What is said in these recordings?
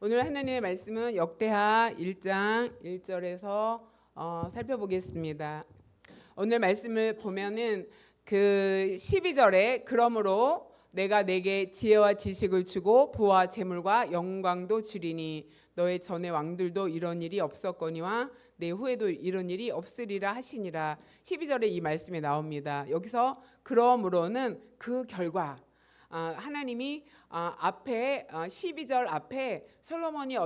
오늘 하나님의 말씀은 역대하 1장 1절에서 살펴보겠습니다. 오늘 말씀을 보면은 그 12절에 그러므로 내가 내게 지혜와 지식을 주고 부와 재물과 영광도 주리니 너의 전의 왕들도 이런 일이 없었거니와 내 후에도 이런 일이 없으리라 하시니라. 12절에 이 말씀이 나옵니다. 여기서 그러므로는 그 결과 하나님이 앞에 12절 앞에 솔로몬이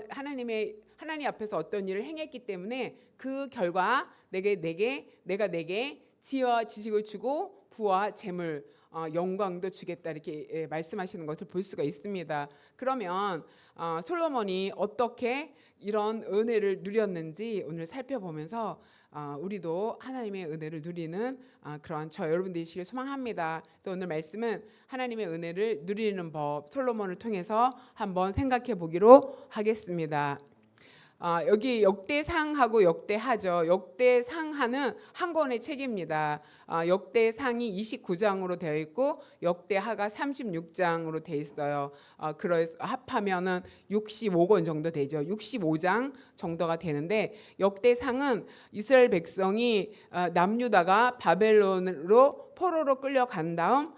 하나님 앞에서 어떤 일을 행했기 때문에 그 결과 내가 내게 지혜와 지식을 주고 부와 재물 영광도 주겠다 이렇게 말씀하시는 것을 볼 수가 있습니다. 그러면 솔로몬이 어떻게 이런 은혜를 누렸는지 오늘 살펴보면서 우리도 하나님의 은혜를 누리는 그러한 저 여러분 되시길 소망합니다. 그래서 오늘 말씀은 하나님의 은혜를 누리는 법 솔로몬을 통해서 한번 생각해 보기로 하겠습니다. 여기 역대상하고 역대하죠. 역대상하는 한 권의 책입니다. 역대상이 29장으로 되어 있고 역대하가 36장으로 되어 있어요. 그래서 합하면은 65권 정도 되죠. 65장 정도가 되는데 역대상은 이스라엘 백성이 남유다가 바벨론으로 포로로 끌려간 다음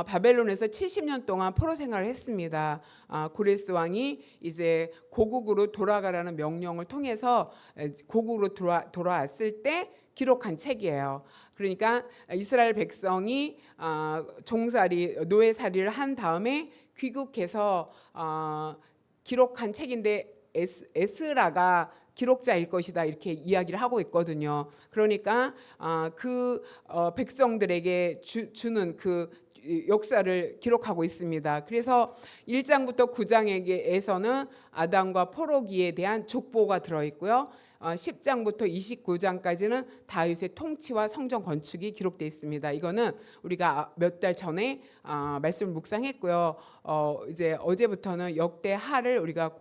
바벨론에서 70년 동안 포로 생활을 했습니다. 고레스 왕이 이제 고국으로 돌아가라는 명령을 통해서 고국으로 돌아왔을 때 기록한 책이에요. 그러니까 이스라엘 백성이 노예살이를 한 다음에 귀국해서 기록한 책인데 에스라가 기록자일 것이다 이렇게 이야기를 하고 있거든요. 그러니까 백성들에게 주는 그 역사를 기록하고 있습니다. 그래서 1장부터 9장에서는 아담과 포로기에 대한 족보가 들어있고요. 10장부터 29장까지는 다윗의 통치와 성전 건축이 기록되어 있습니다. 이거는 우리가 몇 달 전에 말씀을 묵상했고요. 이제 어제부터는 역대하를 우리가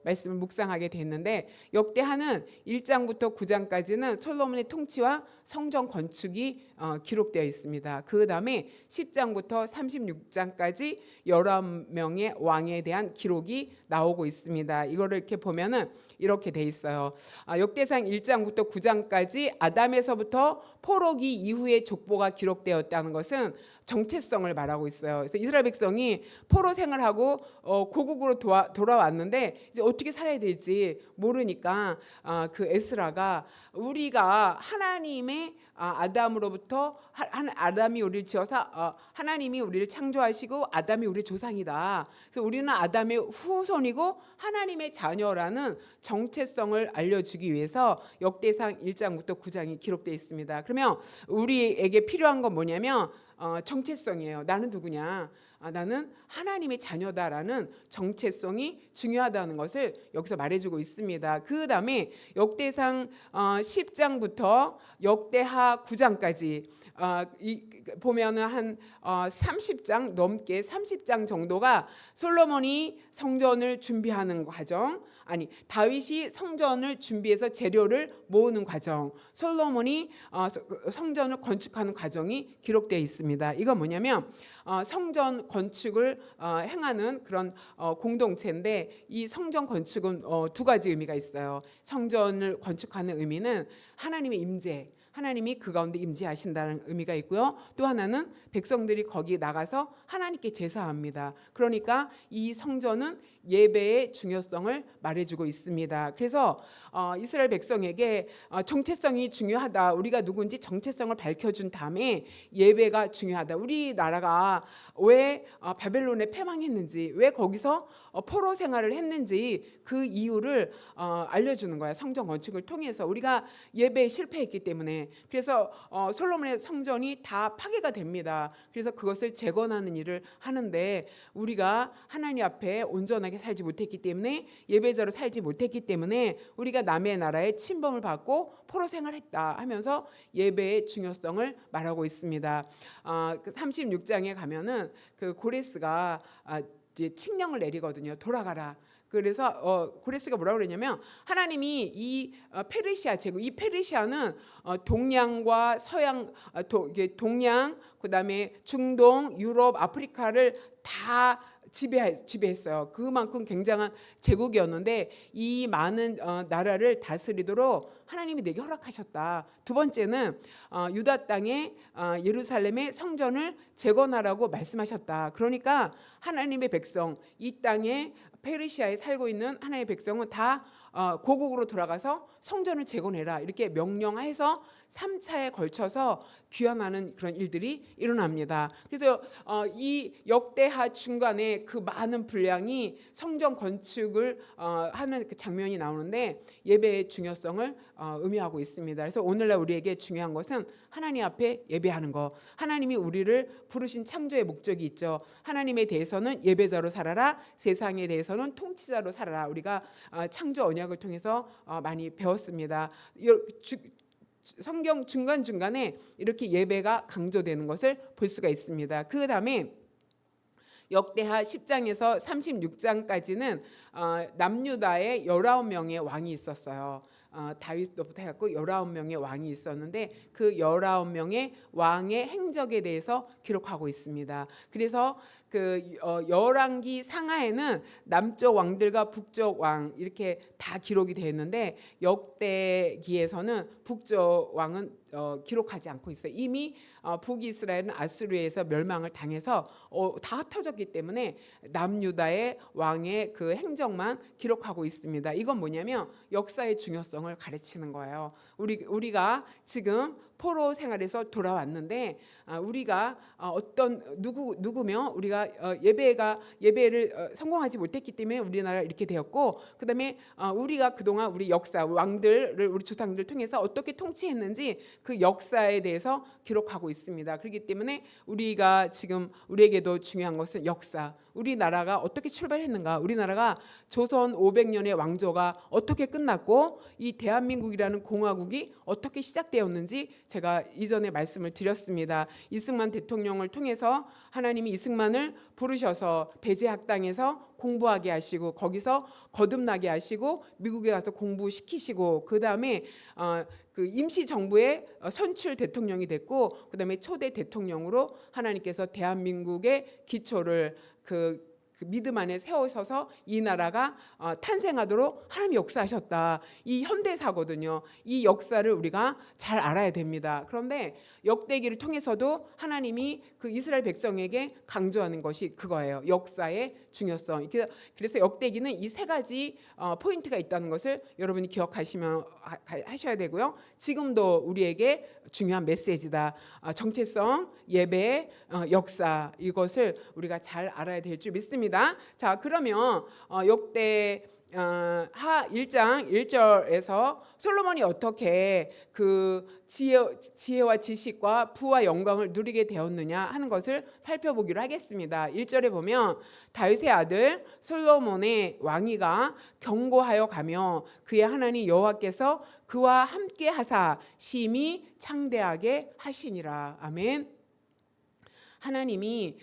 말씀을 묵상하게 됐는데 역대하는 1장부터 9장까지는 솔로몬의 통치와 성전 건축이 기록되어 있습니다. 그 다음에 10장부터 36장까지 11명의 왕에 대한 기록이 나오고 있습니다. 이거를 이렇게 보면은 이렇게 돼 있어요. 역대상 1장부터 9장까지 아담에서부터 포로기 이후의 족보가 기록되었다는 것은 정체성을 말하고 있어요. 그래서 이스라엘 백성이 포로 생활하고 고국으로 돌아왔는데 이제 어떻게 살아야 될지 모르니까 그 에스라가 우리가 하나님의 아담으로부터 아담이 우리를 지어서 하나님이 우리를 창조하시고 아담이 우리의 조상이다. 그래서 우리는 아담의 후손이고 하나님의 자녀라는 정체성을 알려주기 위해서 역대상 1장부터 9장이 기록되어 있습니다. 그러면 우리에게 필요한 건 뭐냐면 정체성이에요. 나는 누구냐? 나는 하나님의 자녀다라는 정체성이 중요하다는 것을 여기서 말해주고 있습니다. 그 다음에 역대상 10장부터 역대하 9장까지 보면은 한 30장 넘게 30장 정도가 솔로몬이 성전을 준비하는 과정, 다윗이 성전을 준비해서 재료를 모으는 과정, 솔로몬이 성전을 건축하는 과정이 기록되어 있습니다. 이건 뭐냐면 성전 건축을 행하는 그런 공동체인데 이 성전 건축은 두 가지 의미가 있어요. 성전을 건축하는 의미는 하나님의 임재, 하나님이 그 가운데 임재하신다는 의미가 있고요. 또 하나는 백성들이 거기 나가서 하나님께 제사합니다. 그러니까 이 성전은 예배의 중요성을 말해주고 있습니다. 그래서 이스라엘 백성에게 정체성이 중요하다. 우리가 누군지 정체성을 밝혀준 다음에 예배가 중요하다. 우리나라가 왜 바벨론에 패망했는지, 왜 거기서 포로 생활을 했는지 그 이유를 알려주는 거야. 성전 건축을 통해서 우리가 예배에 실패했기 때문에. 그래서 솔로몬의 성전이 다 파괴가 됩니다. 그래서 그것을 재건하는 일을 하는데 우리가 하나님 앞에 온전하게 살지 못했기 때문에 예배자로 살지 못했기 때문에 우리가 남의 나라에 침범을 받고 포로 생활했다 하면서 예배의 중요성을 말하고 있습니다. 36장에 가면은 그 고레스가 이제 칙령을 내리거든요. 돌아가라. 그래서 고레스가 뭐라고 그러냐면 하나님이 이 페르시아 제국, 이 페르시아는 동양과 서양, 동양, 그다음에 중동, 유럽, 아프리카를 다 지배했어요. 그만큼 굉장한 제국이었는데 이 많은 나라를 다스리도록 하나님이 내게 허락하셨다. 두 번째는 유다 땅에 예루살렘의 성전을 재건하라고 말씀하셨다. 그러니까 하나님의 백성, 이 땅에 페르시아에 살고 있는 하나님의 백성은 다 고국으로 돌아가서 성전을 재건해라 이렇게 명령해서 3차에 걸쳐서 귀환하는 그런 일들이 일어납니다. 그래서 이 역대하 중간에 그 많은 분량이 성전 건축을 하는 그 장면이 나오는데 예배의 중요성을 의미하고 있습니다. 그래서 오늘날 우리에게 중요한 것은 하나님 앞에 예배하는 것. 하나님이 우리를 부르신 창조의 목적이 있죠. 하나님에 대해서는 예배자로 살아라. 세상에 대해서는 통치자로 살아라. 우리가 창조 언약을 통해서 많이 배웠습니다. 성경 중간중간에 이렇게 예배가 강조되는 것을 볼 수가 있습니다. 그 다음에 역대하 10장에서 36장까지는 남유다에 19명의 왕이 있었어요. 다윗부터 해갖고 19명의 왕이 있었는데 그 19명의 왕의 행적에 대해서 기록하고 있습니다. 그래서 그 열왕기 상하에는 남쪽 왕들과 북쪽 왕 이렇게 다 기록이 되어 있는데 역대기에서는 북쪽 왕은 기록하지 않고 있어요. 이미 북이스라엘은 아수르에서 멸망을 당해서 다 흩어졌기 때문에 남유다의 왕의 그 행적만 기록하고 있습니다. 이건 뭐냐면 역사의 중요성을 가르치는 거예요. 우리가 지금 포로 생활에서 돌아왔는데 우리가 어떤 누구며 우리가 예배를 성공하지 못했기 때문에 우리나라 이렇게 되었고, 그다음에 우리가 그동안 우리 역사 왕들을 우리 조상들 통해서 어떻게 통치했는지 그 역사에 대해서 기록하고 있습니다. 그렇기 때문에 우리가 지금 우리에게도 중요한 것은 역사, 우리나라가 어떻게 출발했는가, 우리나라가 조선 500년의 왕조가 어떻게 끝났고 이 대한민국이라는 공화국이 어떻게 시작되었는지 제가 이전에 말씀을 드렸습니다. 이승만 대통령을 통해서 하나님이 이승만을 부르셔서 배제학당에서 공부하게 하시고 거기서 거듭나게 하시고 미국에 가서 공부시키시고 그 다음에 그 임시정부의 선출 대통령이 됐고 그 다음에 초대 대통령으로 하나님께서 대한민국의 기초를 그 믿음 안에 세우셔서 이 나라가 탄생하도록 하나님이 역사하셨다. 이 현대사거든요. 이 역사를 우리가 잘 알아야 됩니다. 그런데 역대기를 통해서도 하나님이 그 이스라엘 백성에게 강조하는 것이 그거예요. 역사의 중요성. 그래서 역대기는 이 세 가지 포인트가 있다는 것을 여러분이 하셔야 되고요. 지금도 우리에게 중요한 메시지다. 정체성, 예배, 역사, 이것을 우리가 잘 알아야 될 줄 믿습니다. 자, 그러면 역대 하 1장 1절에서 솔로몬이 어떻게 그 지혜와 지식과 부와 영광을 누리게 되었느냐 하는 것을 살펴보기로 하겠습니다. 1절에 보면 다윗의 아들 솔로몬의 왕위가 견고하여 가며 그의 하나님 여호와께서 그와 함께 하사 심히 창대하게 하시니라. 아멘. 하나님이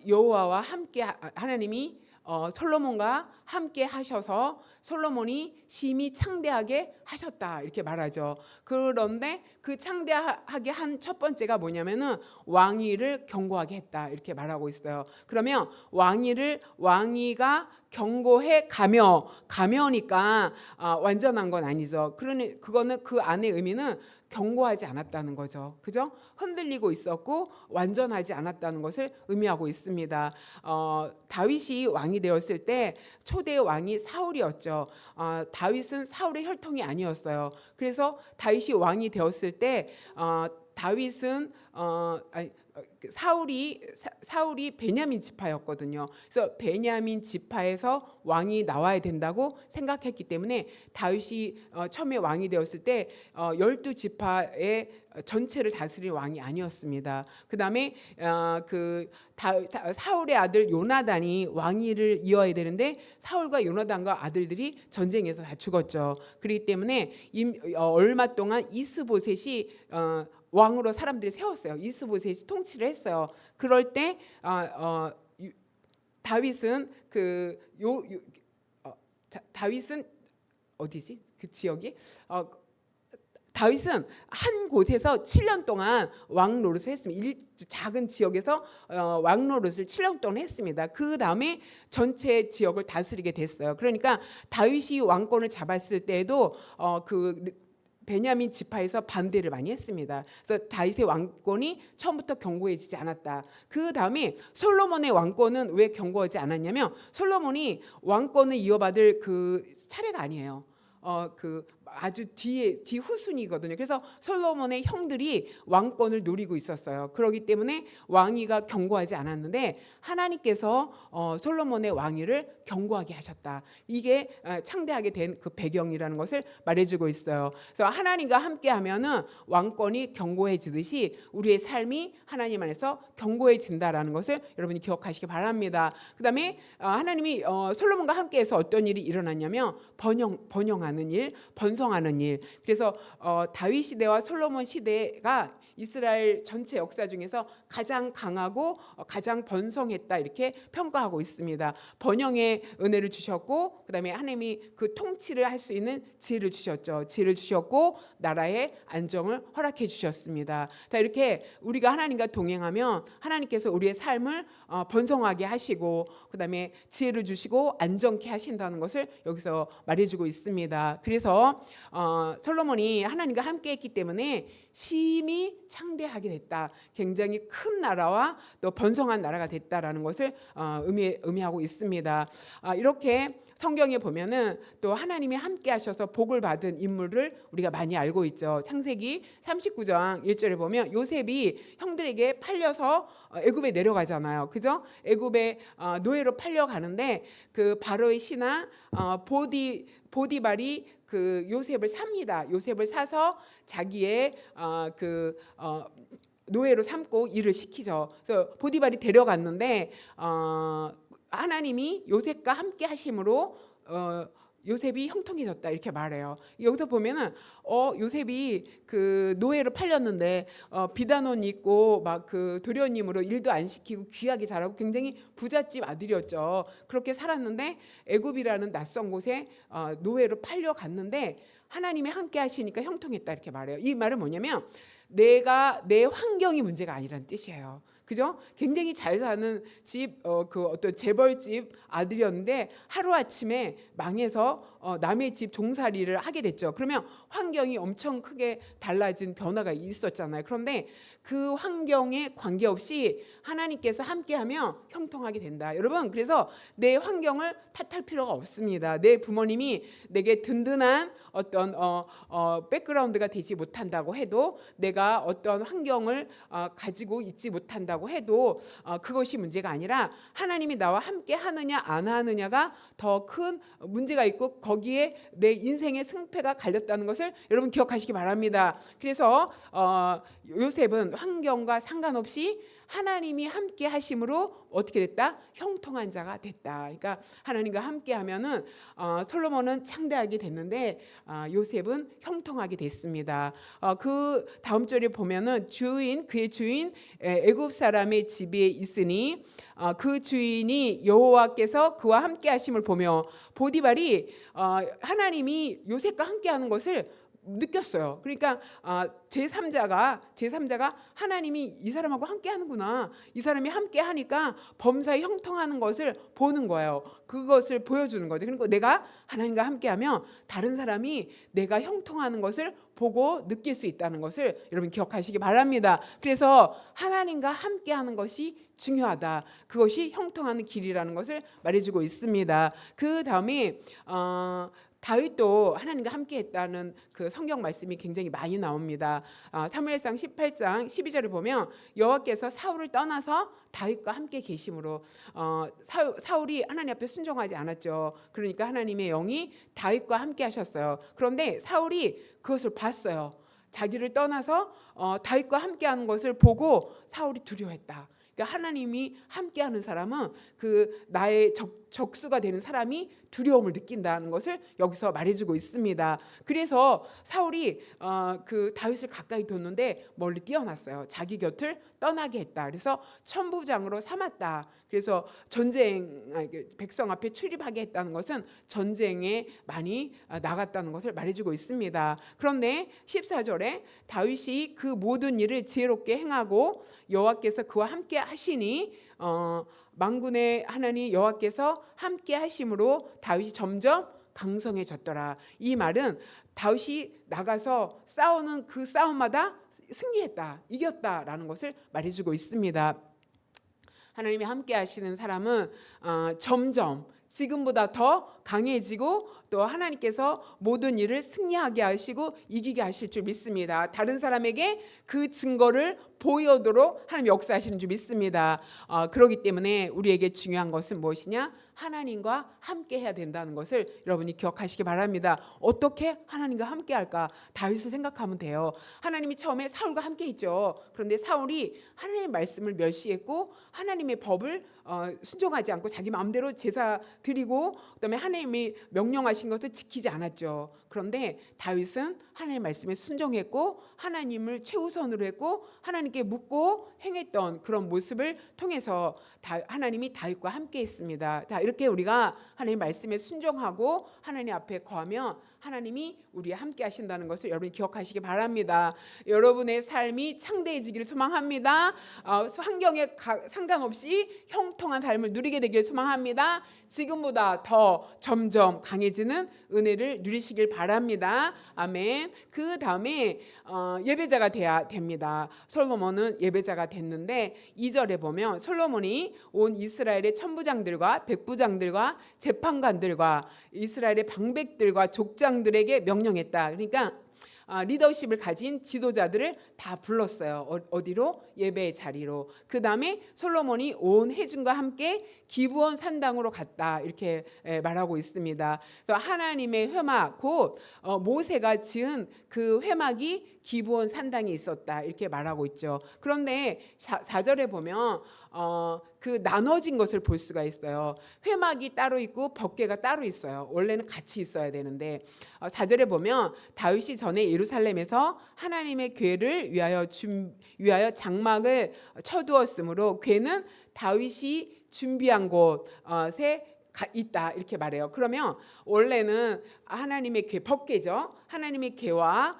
여호와와 함께 하나님이 솔로몬과 함께 하셔서 솔로몬이 심히 창대하게 하셨다 이렇게 말하죠. 그런데 그 창대하게 한 첫 번째가 뭐냐면은 왕위를 견고하게 했다 이렇게 말하고 있어요. 그러면 왕위가 견고해 가며니까 완전한 건 아니죠. 그러니 그거는 그 안의 의미는 견고하지 않았다는 거죠. 그죠? 흔들리고 있었고 완전하지 않았다는 것을 의미하고 있습니다. 다윗이 왕이 되었을 때 초대 왕이 사울이었죠. 다윗은 사울의 혈통이 아니었어요. 그래서 다윗이 왕이 되었을 때 다윗은 사울이 베냐민 지파였거든요. 그래서 베냐민 지파에서 왕이 나와야 된다고 생각했기 때문에 다윗이 처음에 왕이 되었을 때 12지파의 전체를 다스릴 왕이 아니었습니다. 그다음에 사울의 아들 요나단이 왕위를 이어야 되는데 사울과 요나단과 아들들이 전쟁에서 다 죽었죠. 그렇기 때문에 얼마 동안 이스보셋이 왕으로 사람들이 세웠어요. 이스보셋이 통치를 했어요. 그럴 때 다윗은 다윗은 어디지? 그 지역이 다윗은 한 곳에서 7년 동안 왕 노릇을 했습니다. 작은 지역에서 왕 노릇을 7년 동안 했습니다. 그 다음에 전체 지역을 다스리게 됐어요. 그러니까 다윗이 왕권을 잡았을 때에도 그 베냐민 지파에서 반대를 많이 했습니다. 그래서 다윗의 왕권이 처음부터 견고해지지 않았다. 그 다음에 솔로몬의 왕권은 왜 견고하지 않았냐면 솔로몬이 왕권을 이어받을 그 차례가 아니에요. 그 아주 뒤 후순위거든요. 그래서 솔로몬의 형들이 왕권을 노리고 있었어요. 그렇기 때문에 왕위가 견고하지 않았는데 하나님께서 솔로몬의 왕위를 견고하게 하셨다. 이게 창대하게 된 그 배경이라는 것을 말해주고 있어요. 그래서 하나님과 함께하면은 왕권이 견고해지듯이 우리의 삶이 하나님 안에서 견고해진다라는 것을 여러분이 기억하시기 바랍니다. 그다음에 하나님이 솔로몬과 함께해서 어떤 일이 일어났냐면 번영하는 일, 번성하는 일. 그래서 다윗 시대와 솔로몬 시대가 이스라엘 전체 역사 중에서 가장 강하고 가장 번성했다 이렇게 평가하고 있습니다. 번영의 은혜를 주셨고 그다음에 하나님이 그 통치를 할 수 있는 지혜를 주셨죠. 지혜를 주셨고 나라의 안정을 허락해 주셨습니다. 자, 이렇게 우리가 하나님과 동행하면 하나님께서 우리의 삶을 번성하게 하시고 그다음에 지혜를 주시고 안정케 하신다는 것을 여기서 말해주고 있습니다. 그래서 솔로몬이 하나님과 함께했기 때문에 심히 창대하게 됐다. 굉장히 큰 나라와 또 번성한 나라가 됐다라는 것을 의미하고 있습니다. 이렇게 성경에 보면은 또 하나님이 함께 하셔서 복을 받은 인물을 우리가 많이 알고 있죠. 창세기 39장 1절에 보면 요셉이 형들에게 팔려서 애굽에 내려가잖아요. 그죠? 애굽에 노예로 팔려가는데 그 바로의 신하 보디발이 그 요셉을 삽니다. 요셉을 사서 자기의 노예로 삼고 일을 시키죠. 그래서 보디발이 데려갔는데 하나님이 요셉과 함께 하심으로 요셉이 형통해졌다 이렇게 말해요. 여기서 보면은 요셉이 그 노예로 팔렸는데 비단옷 입고 막 그 도련님으로 일도 안 시키고 귀하게 자라고 굉장히 부잣집 아들이었죠. 그렇게 살았는데 애굽이라는 낯선 곳에 노예로 팔려갔는데 하나님이 함께 하시니까 형통했다 이렇게 말해요. 이 말은 뭐냐면 내 환경이 문제가 아니라는 뜻이에요. 그죠? 굉장히 잘 사는 집, 그 어떤 재벌집 아들이었는데 하루아침에 망해서 남의 집 종살이를 하게 됐죠. 그러면 환경이 엄청 크게 달라진 변화가 있었잖아요. 그런데 그 환경에 관계없이 하나님께서 함께하면 형통하게 된다. 여러분, 그래서 내 환경을 탓할 필요가 없습니다. 내 부모님이 내게 든든한 어떤 백그라운드가 되지 못한다고 해도 내가 어떤 환경을 가지고 있지 못한다고 해도 그것이 문제가 아니라 하나님이 나와 함께 하느냐 안 하느냐가 더 큰 문제가 있고 거기에 내 인생의 승패가 갈렸다는 것을 여러분 기억하시기 바랍니다. 그래서 요셉은 환경과 상관없이 하나님이 함께 하심으로 어떻게 됐다? 형통한 자가 됐다. 그러니까 하나님과 함께 하면은 솔로몬은 창대하게 됐는데 요셉은 형통하게 됐습니다. 그 다음 절에 보면은 그의 주인 애굽 사람의 집에 있으니 그 주인이 여호와께서 그와 함께 하심을 보며 보디발이 하나님이 요셉과 함께 하는 것을 느꼈어요. 그러니까 제3자가 하나님이 이 사람하고 함께 하는구나. 이 사람이 함께 하니까 범사에 형통하는 것을 보는 거예요. 그것을 보여주는 거죠. 그러니까 내가 하나님과 함께하면 다른 사람이 내가 형통하는 것을 보고 느낄 수 있다는 것을 여러분 기억하시기 바랍니다. 그래서 하나님과 함께하는 것이 중요하다. 그것이 형통하는 길이라는 것을 말해주고 있습니다. 그 다음에 다윗도 하나님과 함께했다는 그 성경 말씀이 굉장히 많이 나옵니다. 사무엘상 18장 12절을 보면 여호와께서 사울을 떠나서 다윗과 함께 계심으로 사울이 하나님 앞에 순종하지 않았죠. 그러니까 하나님의 영이 다윗과 함께 하셨어요. 그런데 사울이 그것을 봤어요. 자기를 떠나서 다윗과 함께하는 것을 보고 사울이 두려워했다. 그러니까 하나님이 함께하는 사람은 그 나의 적수가 되는 사람이 두려움을 느낀다는 것을 여기서 말해주고 있습니다. 그래서 사울이 그 다윗을 가까이 뒀는데 멀리 뛰어났어요. 자기 곁을 떠나게 했다. 그래서 천부장으로 삼았다. 그래서 백성 앞에 출입하게 했다는 것은 전쟁에 많이 나갔다는 것을 말해주고 있습니다. 그런데 14절에 다윗이 그 모든 일을 지혜롭게 행하고 여호와께서 그와 함께 하시니 만군의 하나님 여호와께서 함께 하심으로 다윗이 점점 강성해졌더라. 이 말은 다윗이 나가서 싸우는 그 싸움마다 승리했다, 이겼다라는 것을 말해주고 있습니다. 하나님이 함께 하시는 사람은 점점 지금보다 더 강해지고 또 하나님께서 모든 일을 승리하게 하시고 이기게 하실 줄 믿습니다. 다른 사람에게 그 증거를 보이도록 하나님 역사하시는 줄 믿습니다. 그렇기 때문에 우리에게 중요한 것은 무엇이냐? 하나님과 함께 해야 된다는 것을 여러분이 기억하시기 바랍니다. 어떻게 하나님과 함께 할까? 다윗을 생각하면 돼요. 하나님이 처음에 사울과 함께 했죠. 그런데 사울이 하나님의 말씀을 멸시했고 하나님의 법을 순종하지 않고 자기 마음대로 제사 드리고 그다음에 하나님이 명령하신 것을 지키지 않았죠. 그런데 다윗은 하나님의 말씀에 순종했고 하나님을 최우선으로 했고 하나님께 묻고 행했던 그런 모습을 통해서 하나님이 다윗과 함께 했습니다. 자, 이렇게 우리가 하나님의 말씀에 순종하고 하나님 앞에 거하면 하나님이 우리와 함께 하신다는 것을 여러분이 기억하시기 바랍니다. 여러분의 삶이 창대해지기를 소망합니다. 환경에 상관없이 형통한 삶을 누리게 되기를 소망합니다. 지금보다 더 점점 강해지는 은혜를 누리시길 바랍니다. 아멘. 그 다음에 예배자가 돼야 됩니다. 솔로몬은 예배자가 됐는데 2절에 보면 솔로몬이 온 이스라엘의 천부장들과 백부장들과 재판관들과 이스라엘의 방백들과 족장들에게 명령했다. 그러니까 리더십을 가진 지도자들을 다 불렀어요. 어디로? 예배의 자리로. 그 다음에 솔로몬이 온 회중과 함께 기브온 산당으로 갔다, 이렇게 말하고 있습니다. 그래서 하나님의 회막, 곧 모세가 지은 그 회막이 기브온 산당에 있었다, 이렇게 말하고 있죠. 그런데 4절에 보면 그 나눠진 것을 볼 수가 있어요. 회막이 따로 있고 법궤가 따로 있어요. 원래는 같이 있어야 되는데 4절에 보면 다윗이 전에 예루살렘에서 하나님의 궤를 위하여 장막을 쳐두었으므로 궤는 다윗이 준비한 곳에 있다, 이렇게 말해요. 그러면 원래는 하나님의 궤, 법궤죠. 하나님의 궤와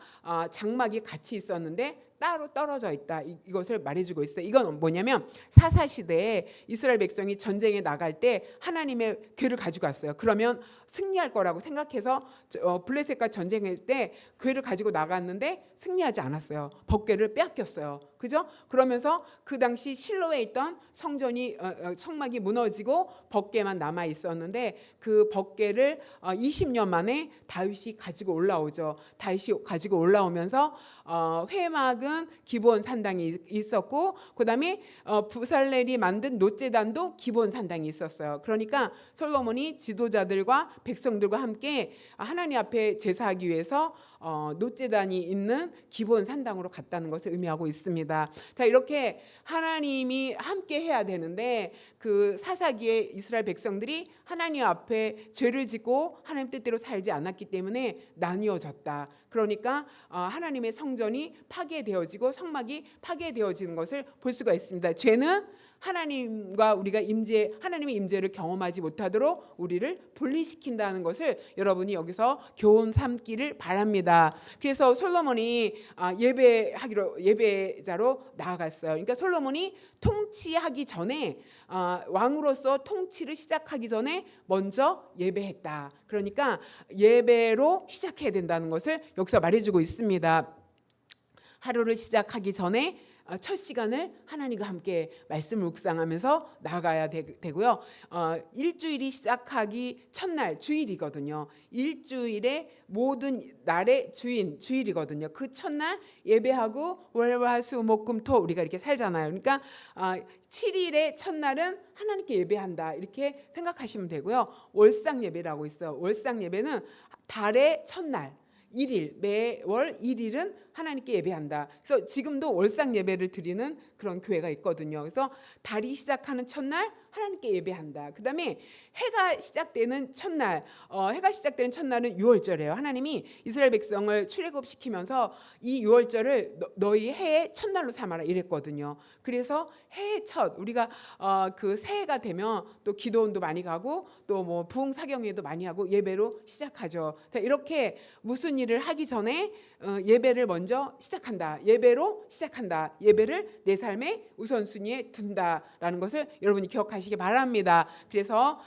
장막이 같이 있었는데 따로 떨어져 있다, 이것을 말해주고 있어요. 이건 뭐냐면 사사시대에 이스라엘 백성이 전쟁에 나갈 때 하나님의 궤를 가지고 갔어요. 그러면 승리할 거라고 생각해서 블레셋과 전쟁할 때 궤를 가지고 나갔는데 승리하지 않았어요. 법궤를 빼앗겼어요. 그죠? 그러면서 그 당시 실로에 있던 성전이 성막이 무너지고 법궤만 남아 있었는데 그 법궤를 20년 만에 다윗이 가지고 올라오죠. 다윗이 가지고 올라오면서 회막은 기브온 산당이 있었고 그다음에 부살렐이 만든 놋제단도 기브온 산당이 있었어요. 그러니까 솔로몬이 지도자들과 백성들과 함께 하나님 앞에 제사하기 위해서 놋제단이 있는 기브온 산당으로 갔다는 것을 의미하고 있습니다. 자, 이렇게 하나님이 함께 해야 되는데 그 사사기에 이스라엘 백성들이 하나님 앞에 죄를 짓고 하나님 뜻대로 살지 않았기 때문에 나뉘어졌다. 그러니까 하나님의 성전이 파괴되어지고 성막이 파괴되어지는 것을 볼 수가 있습니다. 죄는 하나님과 우리가 하나님의 임재를 경험하지 못하도록 우리를 분리시킨다는 것을 여러분이 여기서 교훈 삼기를 바랍니다. 그래서 솔로몬이 예배자로 나아갔어요. 그러니까 솔로몬이 통치하기 전에 왕으로서 통치를 시작하기 전에 먼저 예배했다. 그러니까 예배로 시작해야 된다는 것을 여기서 말해주고 있습니다. 하루를 시작하기 전에 첫 시간을 하나님과 함께 말씀을 묵상하면서 나가야 되고요. 일주일이 시작하기 첫날 주일이거든요. 일주일의 모든 날의 주일이거든요. 그 첫날 예배하고 월화수목금토 우리가 이렇게 살잖아요. 그러니까 7일의 첫날은 하나님께 예배한다, 이렇게 생각하시면 되고요. 월상 예배라고 있어요. 월상 예배는 달의 첫날 1일, 매월 1일은 하나님께 예배한다. 그래서 지금도 월상 예배를 드리는 그런 교회가 있거든요. 그래서 달이 시작하는 첫날 하나님께 예배한다. 그다음에 해가 시작되는 첫날, 해가 시작되는 첫날은 유월절이에요. 하나님이 이스라엘 백성을 출애굽시키면서 이 유월절을 너희 해의 첫날로 삼아라 이랬거든요. 그래서 해의 첫, 우리가 그 새해가 되면 또 기도원도 많이 가고 또 뭐 부흥 사경회도 많이 하고 예배로 시작하죠. 이렇게 무슨 일을 하기 전에 예배를 먼저 시작한다. 예배로 시작한다. 예배를 내 삶의 우선순위에 둔다라는 것을 여러분이 기억하시기 바랍니다. 그래서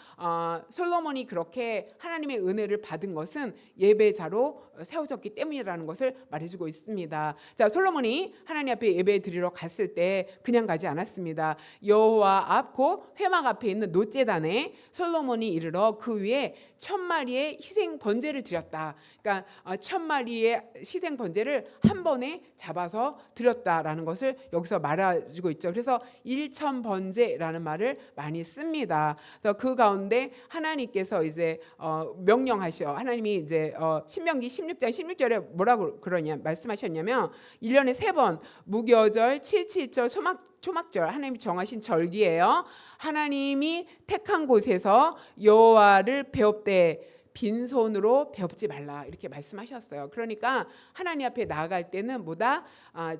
솔로몬이 그렇게 하나님의 은혜를 받은 것은 예배자로 세워졌기 때문이라는 것을 말해주고 있습니다. 자, 솔로몬이 하나님 앞에 예배 드리러 갔을 때 그냥 가지 않았습니다. 여호와 앞 곧 회막 앞에 있는 놋제단에 솔로몬이 이르러 그 위에 1000마리의 희생 번제를 드렸다. 그러니까 1000마리의 희생 번제를 한 번에 잡아서 드렸다라는 것을 여기서 말해주고 있죠. 그래서 1000 번제라는 말을 많이 씁니다. 그래서 그 가운데 하나님께서 이제 명령하셔. 하나님이 이제 신명기 16장 16절에 뭐라고 그러냐 말씀하셨냐면 1년에 3번 무교절, 7.7절, 초막절 하나님이 정하신 절기예요. 하나님이 택한 곳에서 여호와를 배웁되 빈손으로 배웁지 말라 이렇게 말씀하셨어요. 그러니까 하나님 앞에 나아갈 때는 뭐다?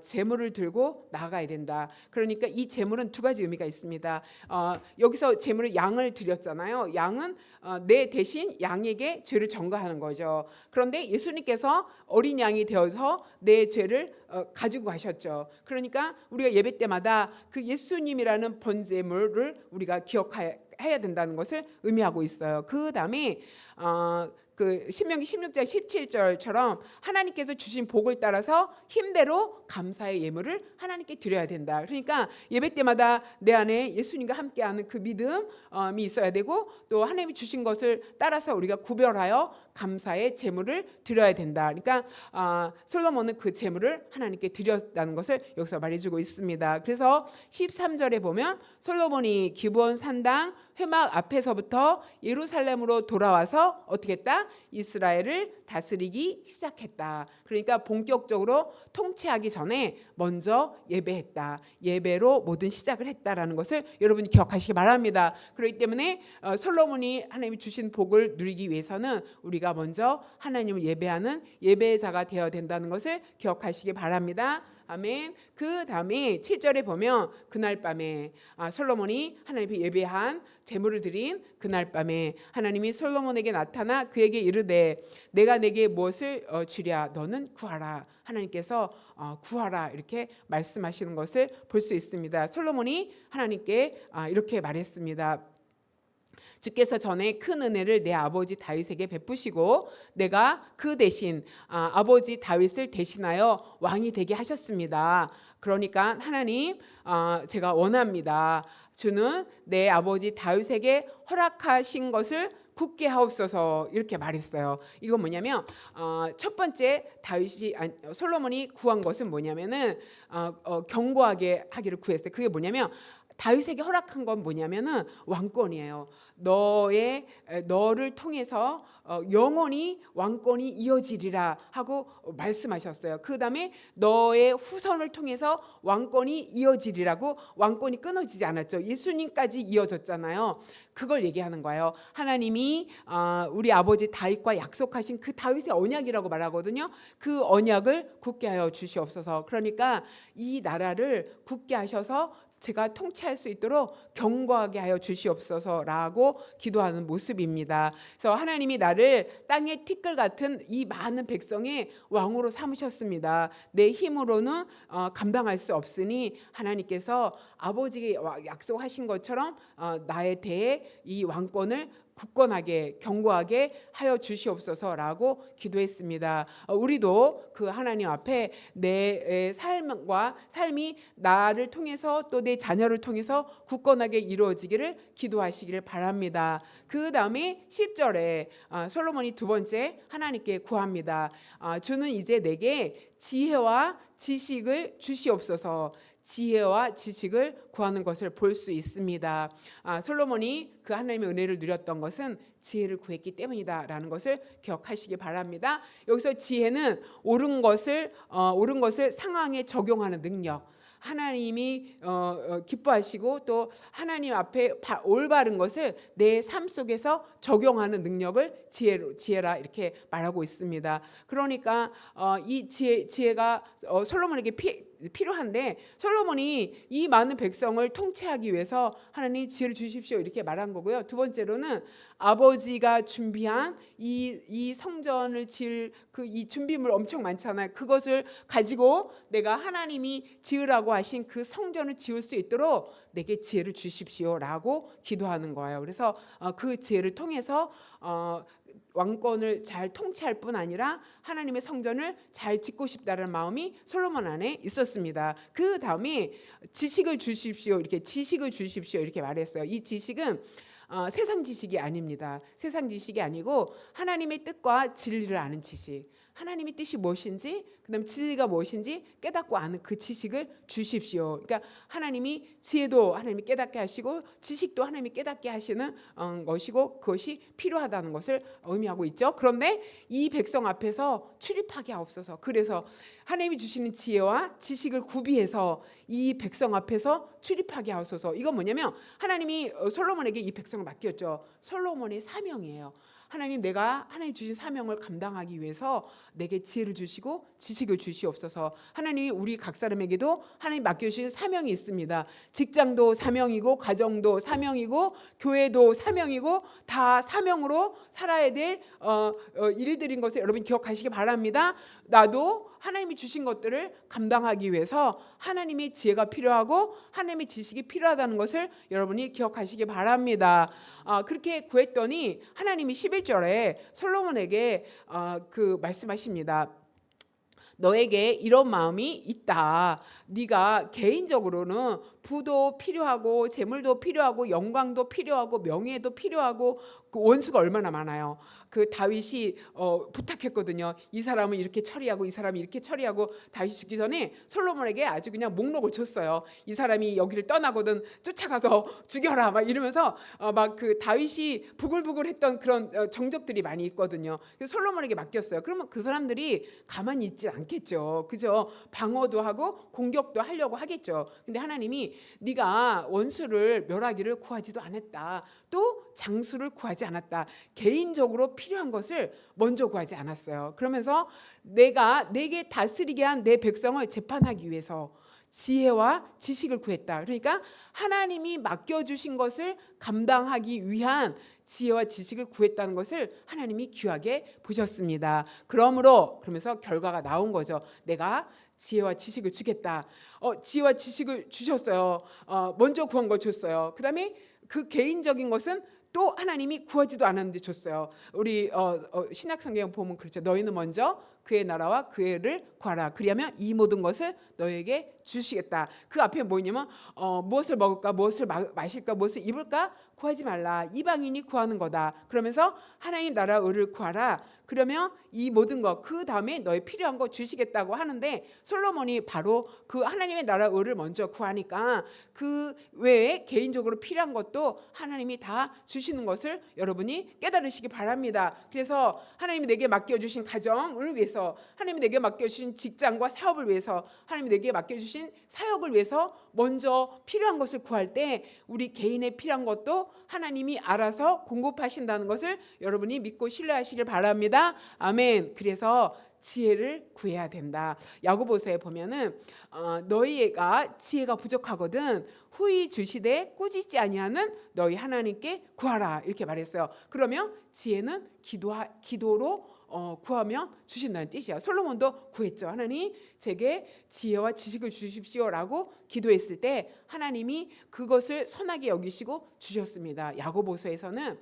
제물을 들고 나아가야 된다. 그러니까 이 제물은 두 가지 의미가 있습니다. 여기서 제물을 양을 드렸잖아요. 양은 내 대신 양에게 죄를 전가하는 거죠. 그런데 예수님께서 어린 양이 되어서 내 죄를 가지고 가셨죠. 그러니까 우리가 예배 때마다 그 예수님이라는 번제물을 우리가 기억해야 된다는 것을 의미하고 있어요. 그 다음에 그 신명기 16장 17절처럼 하나님께서 주신 복을 따라서 힘대로 감사의 예물을 하나님께 드려야 된다. 그러니까 예배 때마다 내 안에 예수님과 함께하는 그 믿음이 있어야 되고 또 하나님이 주신 것을 따라서 우리가 구별하여 감사의 제물을 드려야 된다. 그러니까 솔로몬은 그 제물을 하나님께 드렸다는 것을 여기서 말해주고 있습니다. 그래서 13절에 보면 솔로몬이 기브온 산당 회막 앞에서부터 예루살렘으로 돌아와서 어떻게 했다? 이스라엘을 다스리기 시작했다. 그러니까 본격적으로 통치하기 전에 먼저 예배했다. 예배로 모든 시작을 했다라는 것을 여러분이 기억하시기 바랍니다. 그렇기 때문에 솔로몬이 하나님이 주신 복을 누리기 위해서는 우리가 먼저 하나님을 예배하는 예배자가 되어야 된다는 것을 기억하시기 바랍니다. 아멘. 그 다음에 7절에 보면 그날 밤에 솔로몬이 하나님 앞에 예배한 제물을 드린 그날 밤에 하나님이 솔로몬에게 나타나 그에게 이르되 내가 내게 무엇을 주랴 너는 구하라. 하나님께서 구하라 이렇게 말씀하시는 것을 볼 수 있습니다. 솔로몬이 하나님께 이렇게 말했습니다. 주께서 전에 큰 은혜를 내 아버지 다윗에게 베푸시고 내가 그 대신 아버지 다윗을 대신하여 왕이 되게 하셨습니다. 그러니까 하나님 제가 원합니다. 주는 내 아버지 다윗에게 허락하신 것을 굳게 하옵소서 이렇게 말했어요. 이건 뭐냐면 첫 번째 솔로몬이 구한 것은 뭐냐면은 견고하게 하기를 구했어요. 그게 뭐냐면 다윗에게 허락한 건 뭐냐면은 왕권이에요. 너를 통해서 영원히 왕권이 이어지리라 하고 말씀하셨어요. 그 다음에 너의 후손을 통해서 왕권이 이어지리라고 왕권이 끊어지지 않았죠. 예수님까지 이어졌잖아요. 그걸 얘기하는 거예요. 하나님이 우리 아버지 다윗과 약속하신 그 다윗의 언약이라고 말하거든요. 그 언약을 굳게 하여 주시옵소서. 그러니까 이 나라를 굳게 하셔서 제가 통치할 수 있도록 견고하게 하여 주시옵소서라고 기도하는 모습입니다. 그래서 하나님이 나를 땅의 티끌 같은 이 많은 백성의 왕으로 삼으셨습니다. 내 힘으로는 감당할 수 없으니 하나님께서 아버지가 약속하신 것처럼 나에 대해 이 왕권을 굳건하게 견고하게 하여 주시옵소서라고 기도했습니다. 우리도 그 하나님 앞에 내 삶이 나를 통해서 또 내 자녀를 통해서 굳건하게 이루어지기를 기도하시기를 바랍니다. 그 다음에 10절에 솔로몬이 두 번째 하나님께 구합니다. 주는 이제 내게 지혜와 지식을 주시옵소서. 지혜와 지식을 구하는 것을 볼 수 있습니다. 솔로몬이 그 하나님의 은혜를 누렸던 것은 지혜를 구했기 때문이다라는 것을 기억하시기 바랍니다. 여기서 지혜는 옳은 것을 상황에 적용하는 능력, 하나님이 기뻐하시고 또 하나님 앞에 올바른 것을 내 삶 속에서 적용하는 능력을 지혜라 이렇게 말하고 있습니다. 그러니까 이 지혜가 솔로몬에게 필요한데, 솔로몬이 이 많은 백성을 통치하기 위해서 하나님 지혜를 주십시오 이렇게 말한 거고요. 두 번째로는 아버지가 준비한 이 성전을 지을 이 준비물 엄청 많잖아요. 그것을 가지고 내가 하나님이 지으라고 하신 그 성전을 지을 수 있도록 내게 지혜를 주십시오라고 기도하는 거예요. 그래서 그 지혜를 통해서 왕권을 잘 통치할 뿐 아니라 하나님의 성전을 잘 짓고 싶다는 마음이 솔로몬 안에 있었습니다. 그 다음에 지식을 주십시오 이렇게 말했어요. 이 지식은 세상 지식이 아닙니다. 세상 지식이 아니고 하나님의 뜻과 진리를 아는 지식, 하나님의 뜻이 무엇인지 그다음 진리가 무엇인지 깨닫고 아는 그 지식을 주십시오. 그러니까 하나님이 지혜도 하나님이 깨닫게 하시고 지식도 하나님이 깨닫게 하시는 것이고 그것이 필요하다는 것을 의미하고 있죠. 그런데 이 백성 앞에서 출입하게 하옵소서. 그래서 하나님이 주시는 지혜와 지식을 구비해서 이 백성 앞에서 출입하게 하옵소서. 이건 뭐냐면 하나님이 솔로몬에게 이 백성을 맡겼죠. 솔로몬의 사명이에요. 내가 하나님 주신 사명을 감당하기 위해서 내게 지혜를 주시고 지식을 주시옵소서. 하나님이 우리 각 사람에게도 하나님 맡겨주신 사명이 있습니다. 직장도 사명이고 가정도 사명이고 교회도 사명이고 다 사명으로 살아야 될 일들인 것을 여러분 기억하시기 바랍니다. 나도 하나님이 주신 것들을 감당하기 위해서 하나님의 지혜가 필요하고 하나님의 지식이 필요하다는 것을 여러분이 기억하시기 바랍니다. 그렇게 구했더니 하나님이 11절에 솔로몬에게 말씀하십니다. 너에게 이런 마음이 있다. 네가 개인적으로는 부도 필요하고 재물도 필요하고 영광도 필요하고 명예도 필요하고 그 원수가 얼마나 많아요. 그 다윗이 부탁했거든요. 이 사람은 이렇게 처리하고 이 사람이 이렇게 처리하고. 다윗이 죽기 전에 솔로몬에게 아주 그냥 목록을 줬어요. 이 사람이 여기를 떠나거든 쫓아가서 죽여라 막 이러면서 막 그 다윗이 부글부글했던 그런 정적들이 많이 있거든요. 그래서 솔로몬에게 맡겼어요. 그러면 그 사람들이 가만히 있지 않겠죠. 그죠? 방어도 하고 공격도 하려고 하겠죠. 근데 하나님이 네가 원수를 멸하기를 구하지도 않았다. 또 장수를 구하지 않았다. 개인적으로 필요한 것을 먼저 구하지 않았어요. 그러면서 내게 다스리게 한 내 백성을 재판하기 위해서 지혜와 지식을 구했다. 그러니까 하나님이 맡겨주신 것을 감당하기 위한 지혜와 지식을 구했다는 것을 하나님이 귀하게 보셨습니다. 그러면서 결과가 나온 거죠. 내가 지혜와 지식을 주겠다. 지혜와 지식을 주셨어요. 먼저 구한 걸 줬어요. 그 다음에 그 개인적인 것은 또 하나님이 구하지도 않았는데 줬어요. 우리 신약 성경 보면 그렇죠. 너희는 먼저 그의 나라와 그의를 구하라. 그리하면 이 모든 것을 너에게 주시겠다. 그 앞에 뭐냐면 무엇을 먹을까, 무엇을 마실까, 무엇을 입을까 구하지 말라. 이방인이 구하는 거다. 그러면서 하나님 나라 의를 구하라. 그러면 이 모든 것, 그 다음에 너의 필요한 거 주시겠다고 하는데 솔로몬이 바로 그 하나님의 나라 의를 먼저 구하니까 그 외에 개인적으로 필요한 것도 하나님이 다 주시는 것을 여러분이 깨달으시기 바랍니다. 그래서 하나님이 내게 맡겨주신 가정을 위해서, 하나님이 내게 맡겨주신 직장과 사업을 위해서, 하나님이 내게 맡겨주신 사역을 위해서 먼저 필요한 것을 구할 때 우리 개인의 필요한 것도 하나님이 알아서 공급하신다는 것을 여러분이 믿고 신뢰하시길 바랍니다. 아멘. 그래서 지혜를 구해야 된다. 야고보서에 보면은 너희가 지혜가 부족하거든 후히 주시되 꾸짖지 아니하는 너희 하나님께 구하라 이렇게 말했어요. 그러면 지혜는 기도로 구하면 주신다는 뜻이야. 솔로몬도 구했죠. 하나님 제게 지혜와 지식을 주십시오라고 기도했을 때 하나님이 그것을 선하게 여기시고 주셨습니다. 야고보서에서는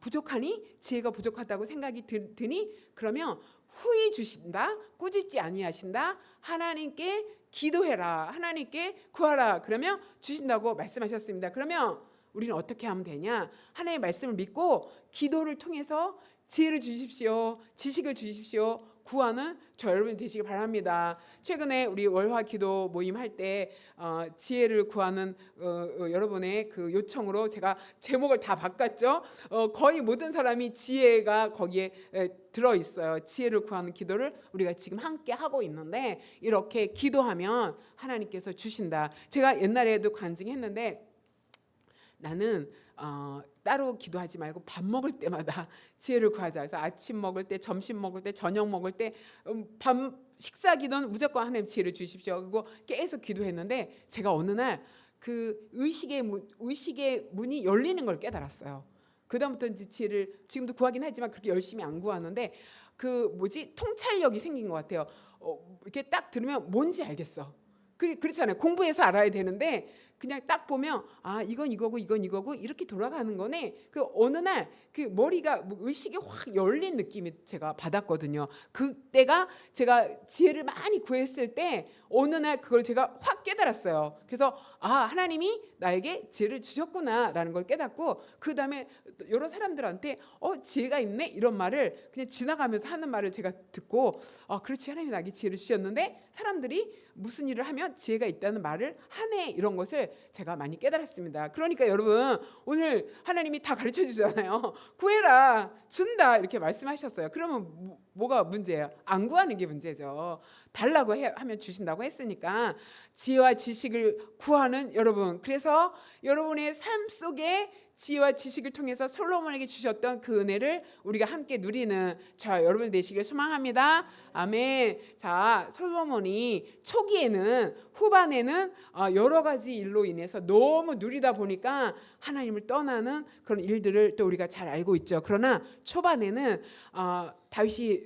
부족하니 지혜가 부족하다고 생각이 드니 그러면 후히 주신다, 꾸짖지 아니하신다, 하나님께 기도해라, 하나님께 구하라 그러면 주신다고 말씀하셨습니다. 그러면 우리는 어떻게 하면 되냐? 하나님의 말씀을 믿고 기도를 통해서 지혜를 주십시오, 지식을 주십시오, 구하는 저 여러분이 되시길 바랍니다. 최근에 우리 월화 기도 모임 할 때 지혜를 구하는 여러분의 그 요청으로 제가 제목을 다 바꿨죠. 거의 모든 사람이 지혜가 거기에 들어 있어요. 지혜를 구하는 기도를 우리가 지금 함께 하고 있는데, 이렇게 기도하면 하나님께서 주신다. 제가 옛날에도 간증했는데, 나는 따로 기도하지 말고 밥 먹을 때마다 지혜를 구하자. 그래서 아침 먹을 때, 점심 먹을 때, 저녁 먹을 때, 밤 식사 기도는 무조건 하나님 지혜를 주십시오. 그리고 계속 기도했는데, 제가 어느 날 그 의식의 문이 열리는 걸 깨달았어요. 그다음부터 이제 지혜를 지금도 구하긴 하지만 그렇게 열심히 안 구하는데, 통찰력이 생긴 것 같아요. 이렇게 딱 들으면 뭔지 알겠어. 그렇잖아요. 공부해서 알아야 되는데 그냥 딱 보면 이건 이거고 이건 이거고 이렇게 돌아가는 거네. 어느 날 그 머리가 의식이 확 열린 느낌이 제가 받았거든요. 그때가 제가 지혜를 많이 구했을 때 어느 날 그걸 제가 확 깨달았어요. 그래서 하나님이 나에게 지혜를 주셨구나라는 걸 깨닫고, 그 다음에 여러 사람들한테 지혜가 있네 이런 말을 그냥 지나가면서 하는 말을 제가 듣고, 그렇지, 하나님이 나에게 지혜를 주셨는데 사람들이 무슨 일을 하면 지혜가 있다는 말을 하네, 이런 것을 제가 많이 깨달았습니다. 그러니까 여러분, 오늘 하나님이 다 가르쳐 주잖아요. 구해라, 준다, 이렇게 말씀하셨어요. 그러면 뭐가 문제예요? 안 구하는 게 문제죠. 달라고 하면 주신다고 했으니까 지혜와 지식을 구하는 여러분, 그래서 여러분의 삶 속에 지혜와 지식을 통해서 솔로몬에게 주셨던 그 은혜를 우리가 함께 누리는 여러분 되시길 소망합니다. 아멘. 자, 솔로몬이 초기에는, 후반에는 여러 가지 일로 인해서 너무 누리다 보니까 하나님을 떠나는 그런 일들을 또 우리가 잘 알고 있죠. 그러나 초반에는 다윗이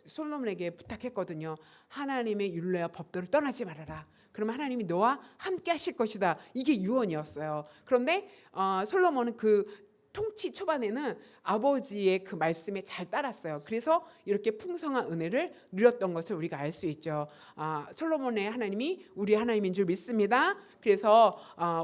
솔로몬에게 부탁했거든요. 하나님의 율례와 법도를 떠나지 말아라. 그러면 하나님이 너와 함께 하실 것이다. 이게 유언이었어요. 그런데 솔로몬은 그 통치 초반에는 아버지의 그 말씀에 잘 따랐어요. 그래서 이렇게 풍성한 은혜를 누렸던 것을 우리가 알 수 있죠. 솔로몬의 하나님이 우리 하나님인 줄 믿습니다. 그래서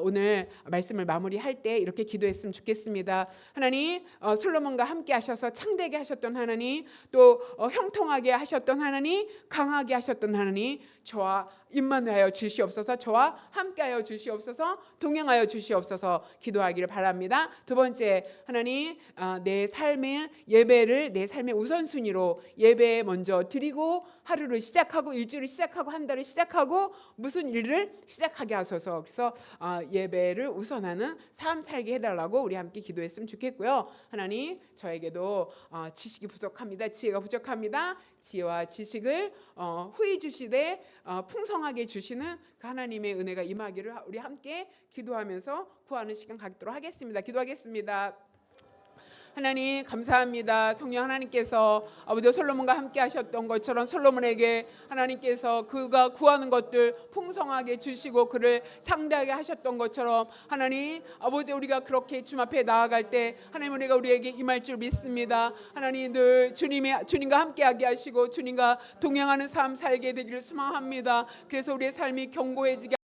오늘 말씀을 마무리할 때 이렇게 기도했으면 좋겠습니다. 하나님, 솔로몬과 함께 하셔서 창대하게 하셨던 하나님, 또 형통하게 하셨던 하나님, 강하게 하셨던 하나님, 저와 임만하여 주시옵소서, 저와 함께하여 주시옵소서, 동행하여 주시옵소서 기도하기를 바랍니다. 두 번째, 하나님, 내 삶의 예배를 내 삶의 우선순위로 예배에 먼저 드리고, 하루를 시작하고, 일주일을 시작하고, 한 달을 시작하고, 무슨 일을 시작하게 하소서. 그래서 예배를 우선하는 삶 살게 해달라고 우리 함께 기도했으면 좋겠고요. 하나님, 저에게도 지식이 부족합니다. 지혜가 부족합니다. 지혜와 지식을 후히 주시되 풍성하게 주시는 그 하나님의 은혜가 임하기를 우리 함께 기도하면서 구하는 시간 갖도록 하겠습니다. 기도하겠습니다. 하나님, 감사합니다. 성령 하나님께서 아버지 솔로몬과 함께 하셨던 것처럼 솔로몬에게 하나님께서 그가 구하는 것들 풍성하게 주시고 그를 창대하게 하셨던 것처럼, 하나님 아버지, 우리가 그렇게 주님 앞에 나아갈 때 하나님 은혜가 우리에게 임할 줄 믿습니다. 하나님, 늘 주님과 함께하게 하시고 주님과 동행하는 삶 살게 되기를 소망합니다. 그래서 우리의 삶이 견고해지게